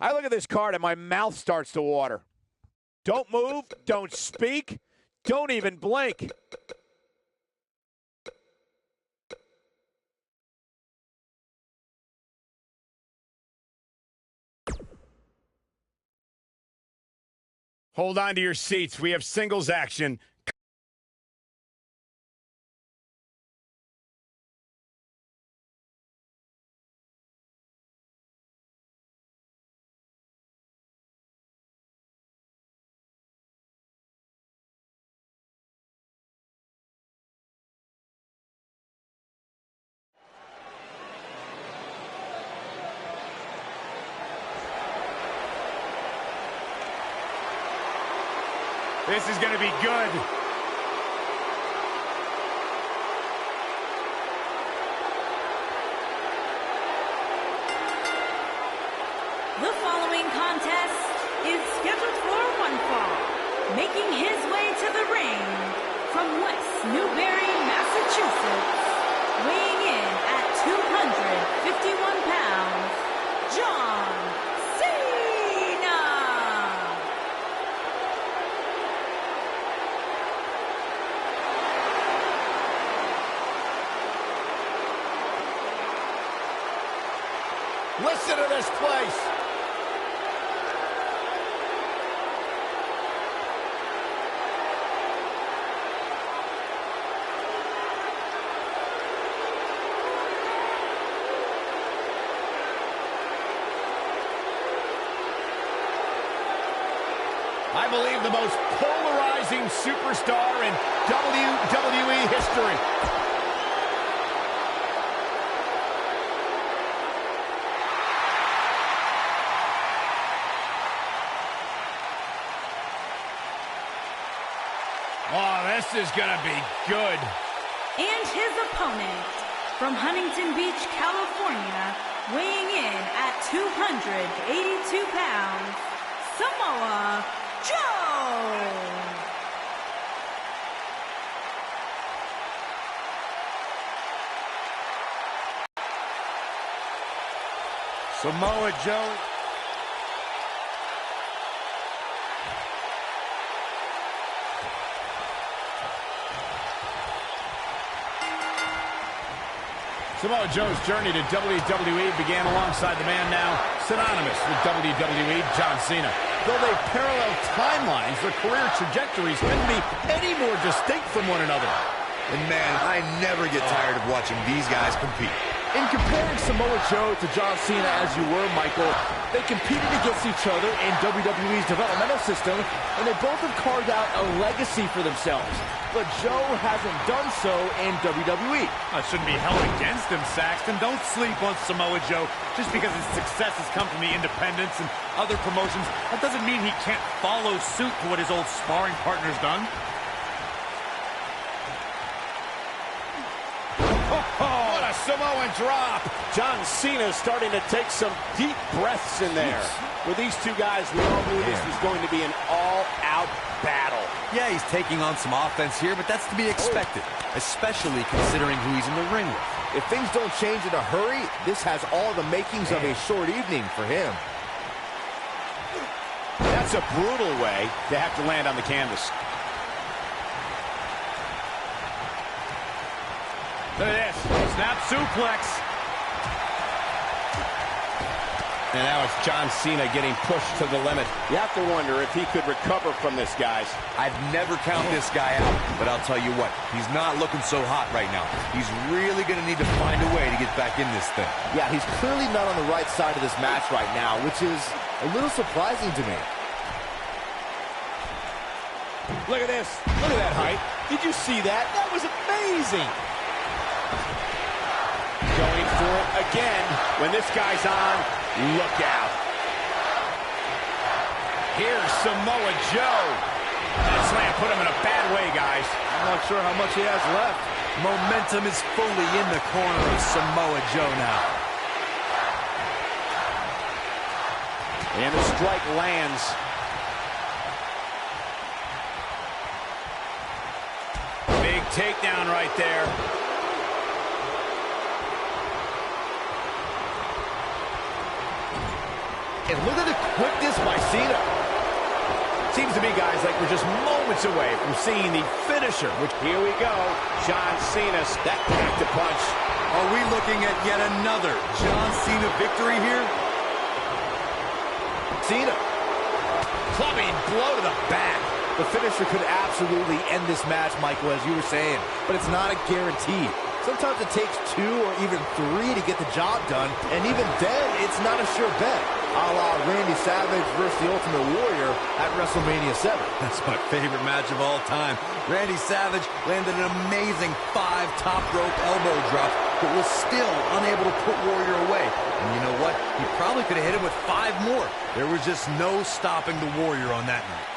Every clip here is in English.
I look at this card and my mouth starts to water. Don't move, don't speak, don't even blink. Hold on to your seats. We have singles action. This is going to be good. The following contest is scheduled for one fall. Making his way to the ring from West Newbury, Massachusetts, weighing in at 251 pounds, John Cena. Listen to this place. I believe the most polarizing superstar in WWE history. Oh, this is going to be good. And his opponent from Huntington Beach, California, weighing in at 282 pounds, Samoa Joe. Samoa Joe. Samoa Joe's journey to WWE began alongside the man now synonymous with WWE, John Cena. Though they parallel timelines, their career trajectories couldn't be any more distinct from one another. And man, I never get tired of watching these guys compete. In comparing Samoa Joe to John Cena as you were, Michael, they competed against each other in WWE's developmental system, and they both have carved out a legacy for themselves. But Joe hasn't done so in WWE. It shouldn't be held against him, Saxton. Don't sleep on Samoa Joe. Just because his success has come from the independents and other promotions, that doesn't mean he can't follow suit to what his old sparring partner's done. What a Samoan drop. John Cena starting to take some deep breaths in there. With these two guys, we all knew this was going to be an all-out battle. Yeah, he's taking on some offense here, but that's to be expected, especially considering who he's in the ring with. If things don't change in a hurry, this has all the makings of a short evening for him. That's a brutal way to have to land on the canvas. Look at this. Snap suplex. And now it's John Cena getting pushed to the limit. You have to wonder if he could recover from this, guys. I'd never count this guy out, but I'll tell you what, he's not looking so hot right now. He's really going to need to find a way to get back in this thing. Yeah, he's clearly not on the right side of this match right now, which is a little surprising to me. Look at this. Look at that height. Did you see that? That was amazing. Going for it again. When this guy's on, look out. Here's Samoa Joe. That slam put him in a bad way, guys. I'm not sure how much he has left. Momentum is fully in the corner of Samoa Joe now. And the strike lands. Big takedown right there. And look at the quickness by Cena. Seems to me, guys, like we're just moments away from seeing the finisher. Which here we go. John Cena, that packed a punch. Are we looking at yet another John Cena victory here? Cena. Clubbing blow to the back. The finisher could absolutely end this match, Michael, as you were saying, but it's not a guarantee. Sometimes it takes 2 or even 3 to get the job done, and even then, it's not a sure bet. A la Randy Savage versus the Ultimate Warrior at WrestleMania 7. That's my favorite match of all time. Randy Savage landed an amazing 5 top rope elbow drop, but was still unable to put Warrior away. And you know what? He probably could have hit him with 5 more. There was just no stopping the Warrior on that night.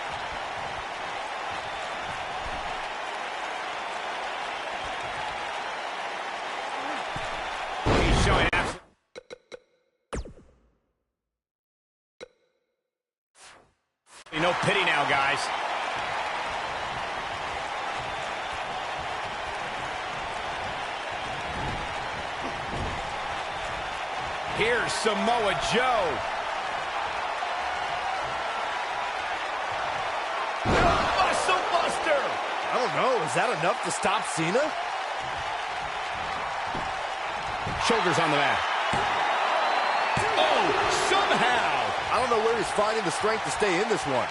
No pity now, guys. Here's Samoa Joe. Muscle Buster. I don't know, is that enough to stop Cena? Shoulders on the mat. Oh, somehow. I don't know where he's finding the strength to stay in this one.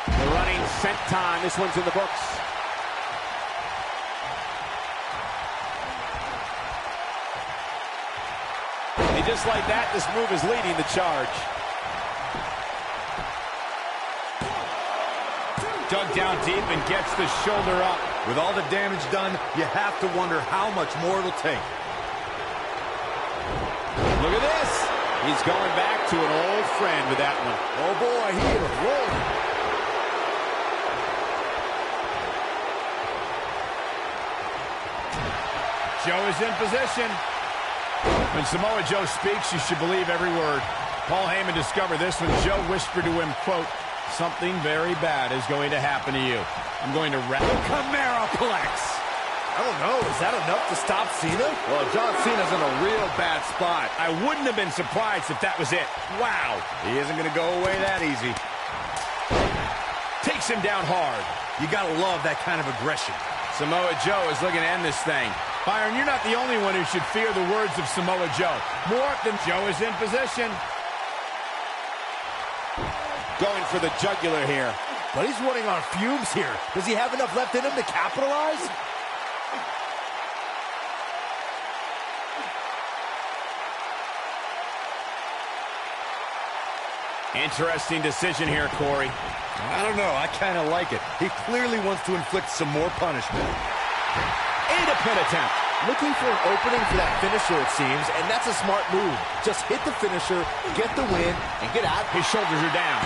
The running senton. This one's in the books. And just like that, this move is leading the charge. Dug down deep and gets the shoulder up. With all the damage done, you have to wonder how much more it'll take. Look at this. He's going back to an old friend with that one. Oh, boy, he is rolling. Joe is in position. When Samoa Joe speaks, you should believe every word. Paul Heyman discovered this when Joe whispered to him, quote, "Something very bad is going to happen to you. I'm going to wrap the Cameraplex." I don't know, is that enough to stop Cena? Well, John Cena's in a real bad spot. I wouldn't have been surprised if that was it. Wow. He isn't going to go away that easy. Takes him down hard. You got to love that kind of aggression. Samoa Joe is looking to end this thing. Byron, you're not the only one who should fear the words of Samoa Joe. More than Joe is in position. Going for the jugular here. But he's running on fumes here. Does he have enough left in him to capitalize? Interesting decision here, Corey. I don't know. I kind of like it. He clearly wants to inflict some more punishment. And a pin attempt. Looking for an opening for that finisher, it seems, and that's a smart move. Just hit the finisher, get the win, and get out. His shoulders are down.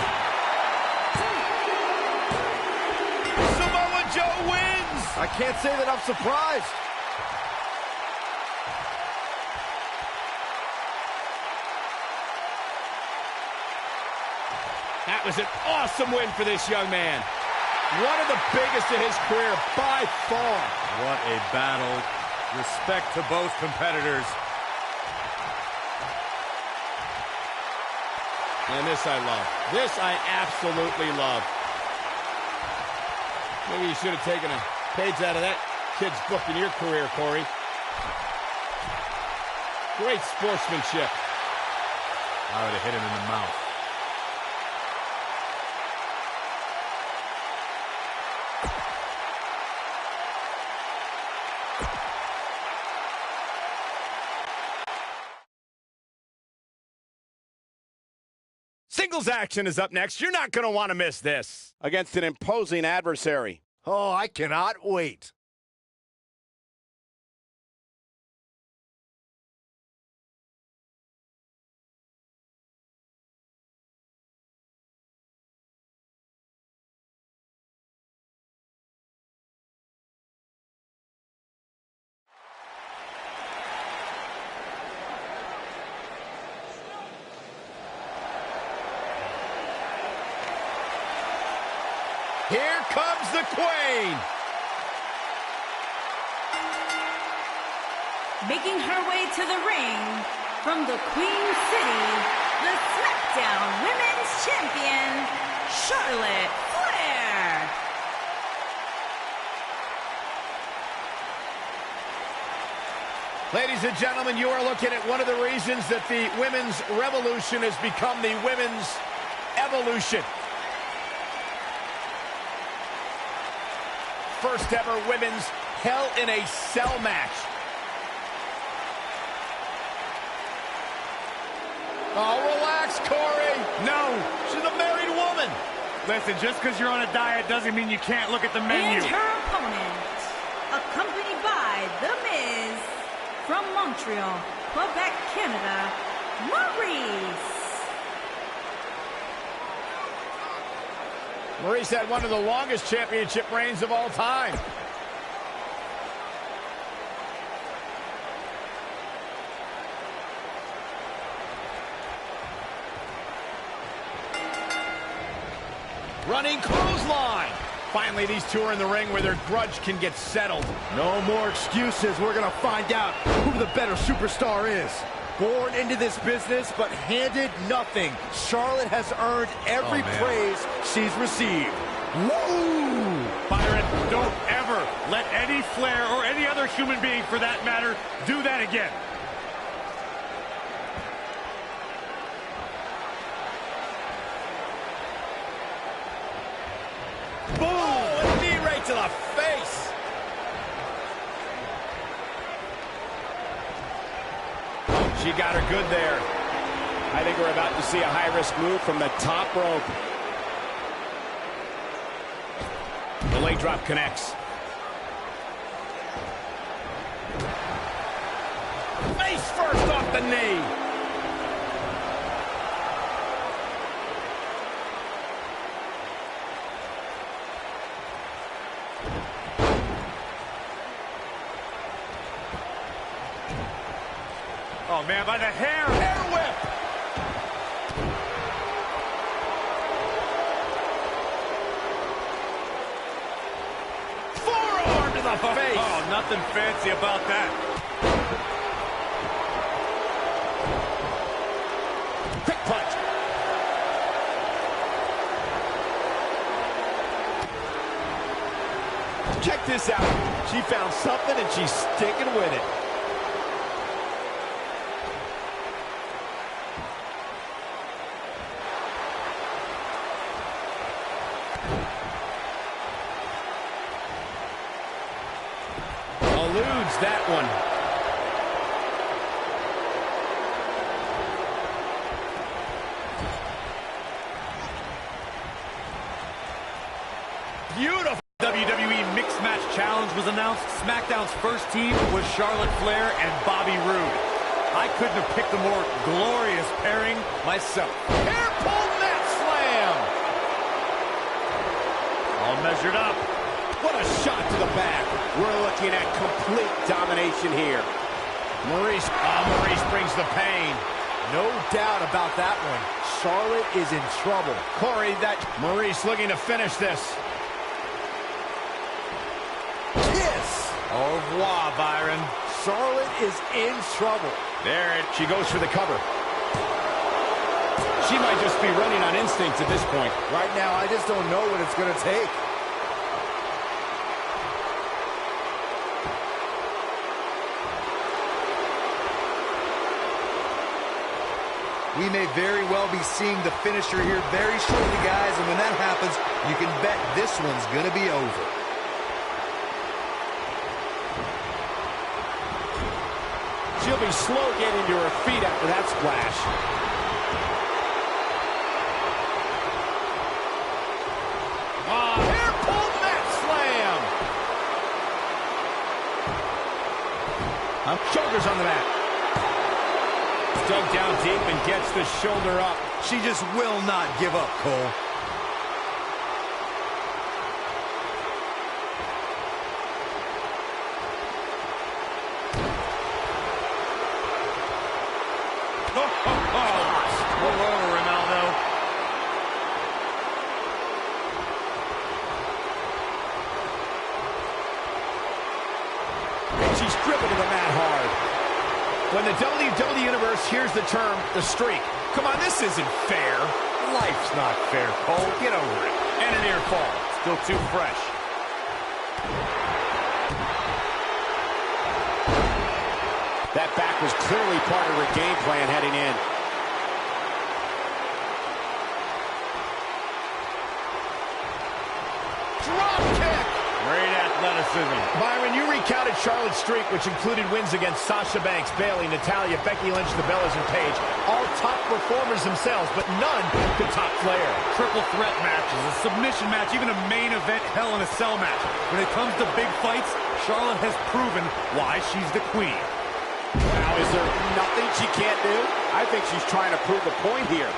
Samoa Joe wins! I can't say that I'm surprised. That was an awesome win for this young man. One of the biggest of his career by far. What a battle. Respect to both competitors. And this I love. This I absolutely love. Maybe you should have taken a page out of that kid's book in your career, Corey. Great sportsmanship. I would have hit him in the mouth. Singles action is up next. You're not going to want to miss this. Against an imposing adversary. Oh, I cannot wait. Here comes the Queen. Making her way to the ring from the Queen City, the SmackDown Women's Champion, Charlotte Flair. Ladies and gentlemen, you are looking at one of the reasons that the women's revolution has become the women's evolution. First ever women's Hell in a Cell match. Oh, relax, Corey. No. She's a married woman. Listen, just because you're on a diet doesn't mean you can't look at the menu. And her opponent, accompanied by The Miz, from Montreal, Quebec, Canada, Maurice. Maurice had one of the longest championship reigns of all time. Running clothesline. Finally, these two are in the ring where their grudge can get settled. No more excuses. We're going to find out who the better superstar is. Born into this business, but handed nothing. Charlotte has earned every praise she's received. Woo! Byron, don't ever let Eddie Flair or any other human being, for that matter, do that again. Boom! A knee right to the face. She got her good there. I think we're about to see a high-risk move from the top rope. The leg drop connects. Face first off the knee. Oh, man, by the hair. Hair whip. Forearm to the face. Oh, nothing fancy about that. Quick punch. Check this out. She found something and she's sticking with it. Eludes that one. Beautiful. WWE Mixed Match Challenge was announced. SmackDown's first team was Charlotte Flair and Bobby Roode. I couldn't have picked a more glorious pairing myself. Hair pull mat slam. All measured up. What a shot to the back. We're looking at complete domination here. Maurice brings the pain. No doubt about that one. Charlotte is in trouble. Corey, that Maurice looking to finish this. Kiss! Au revoir, Byron. Charlotte is in trouble. She goes for the cover. She might just be running on instinct at this point. Right now, I just don't know what it's going to take. We may very well be seeing the finisher here very shortly, guys, and when that happens, you can bet this one's going to be over. She'll be slow getting to her feet after that splash. Hair pull mat slam. Shoulders on the mat. Dug down deep and gets the shoulder up. She just will not give up, Cole. Pull over, Ronaldo. And she's driven to the mat hard. When the WWE Universe hears the term, the streak, come on, this isn't fair. Life's not fair, Cole. Get over it. And an ear fall. Still too fresh. That back was clearly part of her game plan heading in. Drop kick! Great athleticism. Byron, you recounted Charlotte's streak, which included wins against Sasha Banks, Bayley, Natalya, Becky Lynch, the Bellas, and Paige. All top performers themselves, but none could top Flair. Triple threat matches, a submission match, even a main event Hell in a Cell match. When it comes to big fights, Charlotte has proven why she's the queen. Wow, is there nothing she can't do? I think she's trying to prove a point here.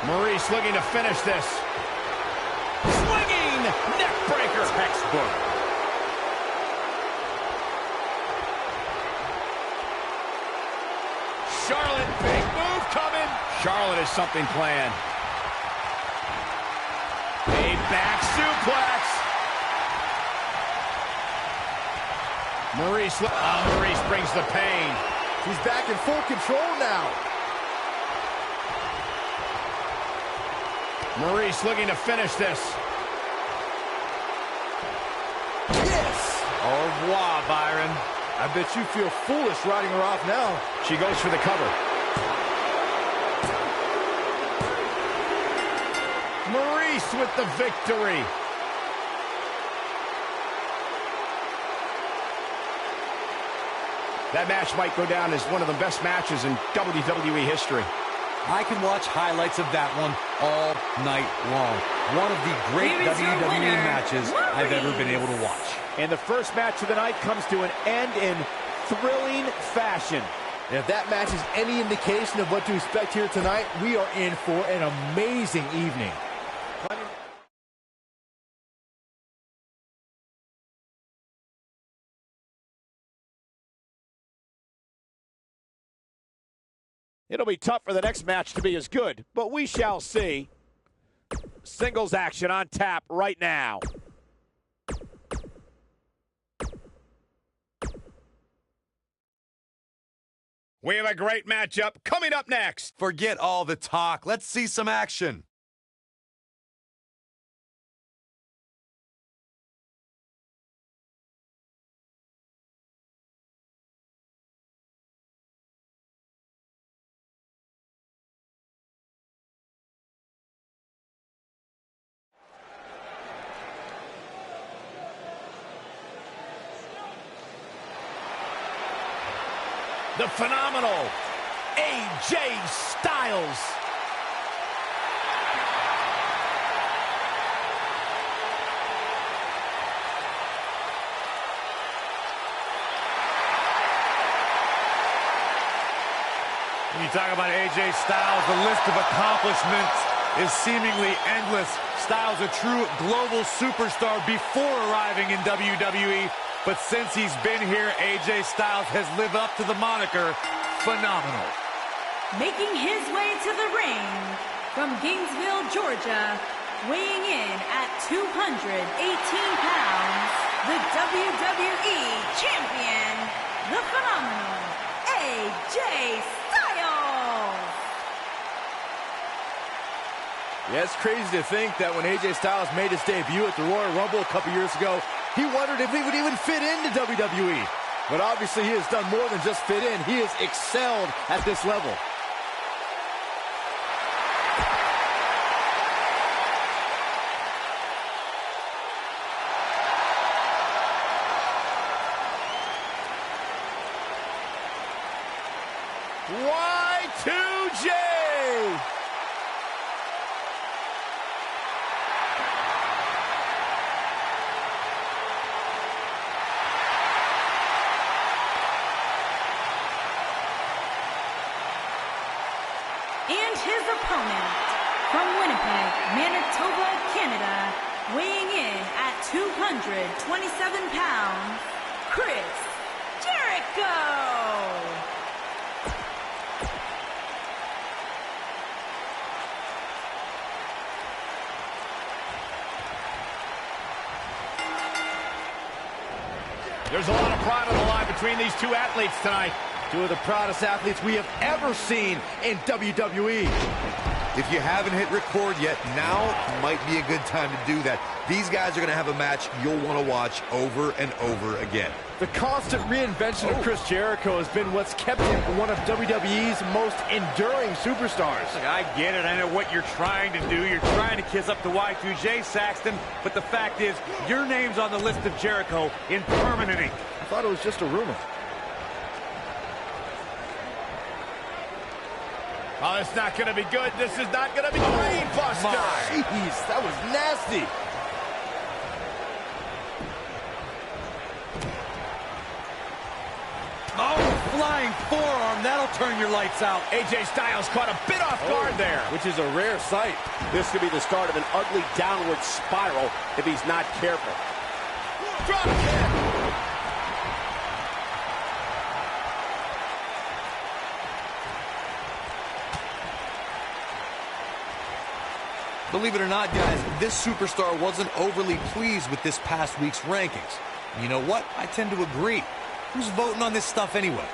Maurice looking to finish this. Swinging neck breaker. Textbook. Charlotte, big move coming. Charlotte has something planned. A back suplex. Maurice brings the pain. He's back in full control now. Maurice looking to finish this. Yes! Au revoir, Byron. I bet you feel foolish riding her off now. She goes for the cover. Maurice with the victory. That match might go down as one of the best matches in WWE history. I can watch highlights of that one all night long. One of the great WWE matches I've ever been able to watch. And the first match of the night comes to an end in thrilling fashion. And if that match is any indication of what to expect here tonight, we are in for an amazing evening. It'll be tough for the next match to be as good, but we shall see. Singles action on tap right now. We have a great matchup coming up next. Forget all the talk. Let's see some action. The phenomenal AJ Styles. When you talk about AJ Styles, the list of accomplishments is seemingly endless. Styles, a true global superstar before arriving in WWE. But since he's been here, AJ Styles has lived up to the moniker, phenomenal. Making his way to the ring from Gainesville, Georgia, weighing in at 218 pounds, the WWE Champion, the phenomenal AJ Styles. Yeah, it's crazy to think that when AJ Styles made his debut at the Royal Rumble a couple years ago, he wondered if he would even fit into WWE. But obviously he has done more than just fit in. He has excelled at this level. Y2J! And his opponent, from Winnipeg, Manitoba, Canada, weighing in at 227 pounds, Chris Jericho! There's a lot of pride on the line between these two athletes tonight. Two of the proudest athletes we have ever seen in WWE. If you haven't hit record yet, now might be a good time to do that. These guys are going to have a match you'll want to watch over and over again. The constant reinvention of Chris Jericho has been what's kept him one of WWE's most enduring superstars. Look, I get it. I know what you're trying to do. You're trying to kiss up to Y2J, Saxton. But the fact is, your name's on the list of Jericho in permanent ink. I thought it was just a rumor. Oh, it's not going to be good. This is not going to be brain buster. Jeez, that was nasty. Oh, flying forearm. That'll turn your lights out. AJ Styles caught a bit off guard there. Which is a rare sight. This could be the start of an ugly downward spiral if he's not careful. Drop kick. Believe it or not, guys, this superstar wasn't overly pleased with this past week's rankings. And you know what? I tend to agree. Who's voting on this stuff anyway?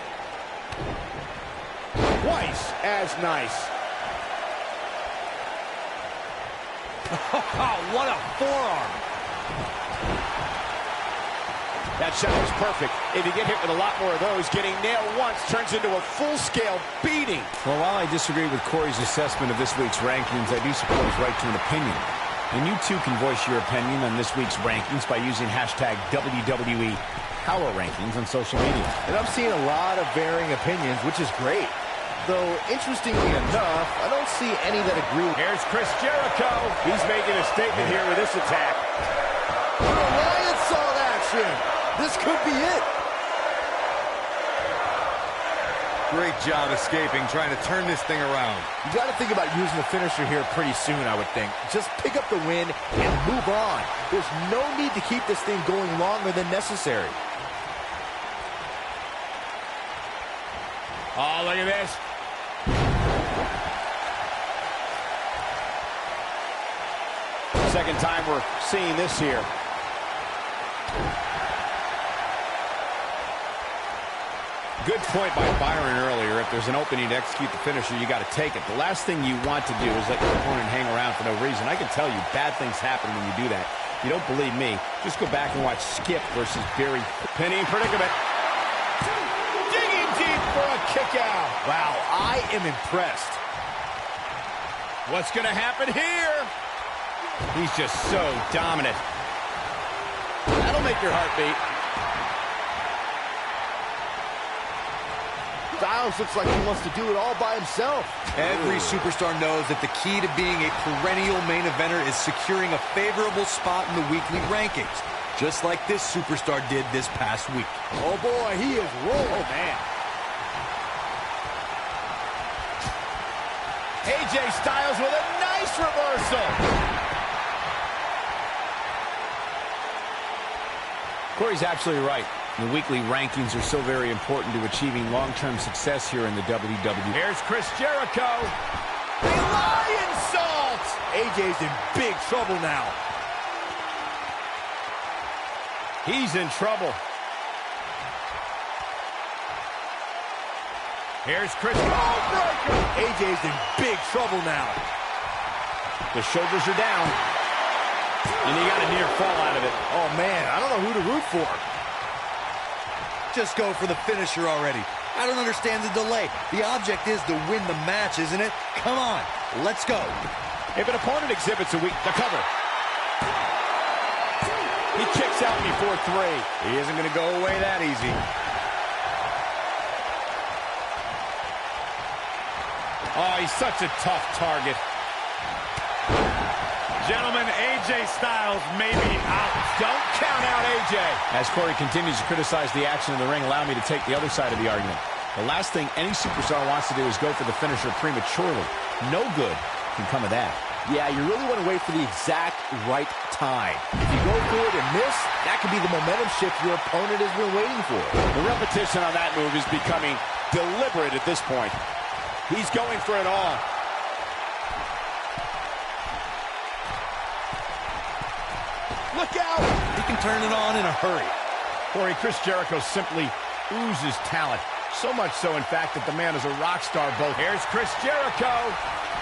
Twice as nice. What a forearm. That shot was perfect. If you get hit with a lot more of those, getting nailed once turns into a full-scale beating. Well, while I disagree with Corey's assessment of this week's rankings, I do support his right to an opinion. And you too can voice your opinion on this week's rankings by using hashtag WWE Power Rankings on social media. And I'm seeing a lot of varying opinions, which is great. Though, interestingly enough, I don't see any that agree. Here's Chris Jericho. He's making a statement here with this attack. The Lion Salt action. This could be it. Great job escaping, trying to turn this thing around. You got to think about using the finisher here pretty soon, I would think. Just pick up the win and move on. There's no need to keep this thing going longer than necessary. Oh, look at this. Second time we're seeing this here. Good point by Byron earlier. If there's an opening to execute the finisher, you got to take it. The last thing you want to do is let your opponent hang around for no reason. I can tell you bad things happen when you do that. You don't believe me? Just go back and watch Skip versus Barry. Pinning predicament. Digging deep for a kick out. Wow, I am impressed. What's going to happen here? He's just so dominant. That'll make your heart beat. Styles looks like he wants to do it all by himself. Every superstar knows that the key to being a perennial main eventer is securing a favorable spot in the weekly rankings, just like this superstar did this past week. Oh boy, he is rolling. Oh man. AJ Styles with a nice reversal. Corey's absolutely right. The weekly rankings are so very important to achieving long-term success here in the WWE. Here's Chris Jericho. The Lion Salt. AJ's in big trouble now. He's in trouble. Here's Chris. AJ's in big trouble now. The shoulders are down. And he got a near fall out of it. Oh man, I don't know who to root for. Just go for the finisher already. I don't understand the delay. The object is to win the match, isn't it? Come on, let's go. If an opponent exhibits a weak, the cover. He kicks out before 3. He isn't going to go away that easy. Oh, he's such a tough target. Gentlemen, AJ Styles may be out. Don't count out AJ. As Corey continues to criticize the action in the ring, allow me to take the other side of the argument. The last thing any superstar wants to do is go for the finisher prematurely. No good can come of that. Yeah, you really want to wait for the exact right time. If you go for it and miss, that could be the momentum shift your opponent has been waiting for. The repetition on that move is becoming deliberate at this point. He's going for it all. Look out! He can turn it on in a hurry. Corey, Chris Jericho simply oozes talent. So much so, in fact, that the man is a rock star both. Here's Chris Jericho.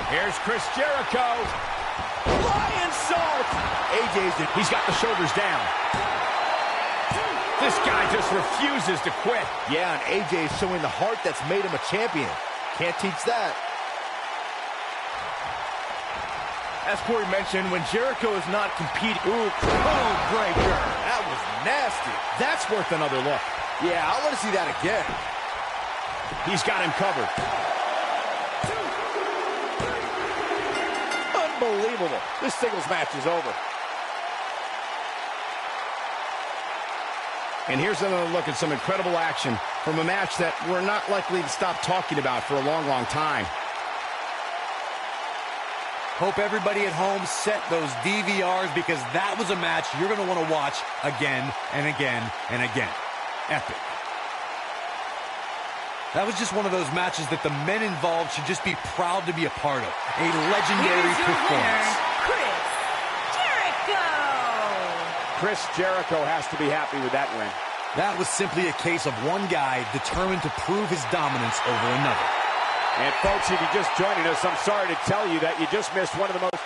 Here's Chris Jericho. Lion salt. AJ's in. He's got the shoulders down. This guy just refuses to quit. Yeah, and AJ's showing the heart that's made him a champion. Can't teach that. As Corey mentioned, when Jericho is not competing... Ooh, chrome breaker. That was nasty. That's worth another look. Yeah, I want to see that again. He's got him covered. Unbelievable. This singles match is over. And here's another look at some incredible action from a match that we're not likely to stop talking about for a long, long time. Hope everybody at home set those DVRs, because that was a match you're going to want to watch again and again and again. Epic. That was just one of those matches that the men involved should just be proud to be a part of. A legendary performance. Chris Jericho. Chris Jericho has to be happy with that win. That was simply a case of one guy determined to prove his dominance over another. And folks, if you're just joining us, I'm sorry to tell you that you just missed one of the most...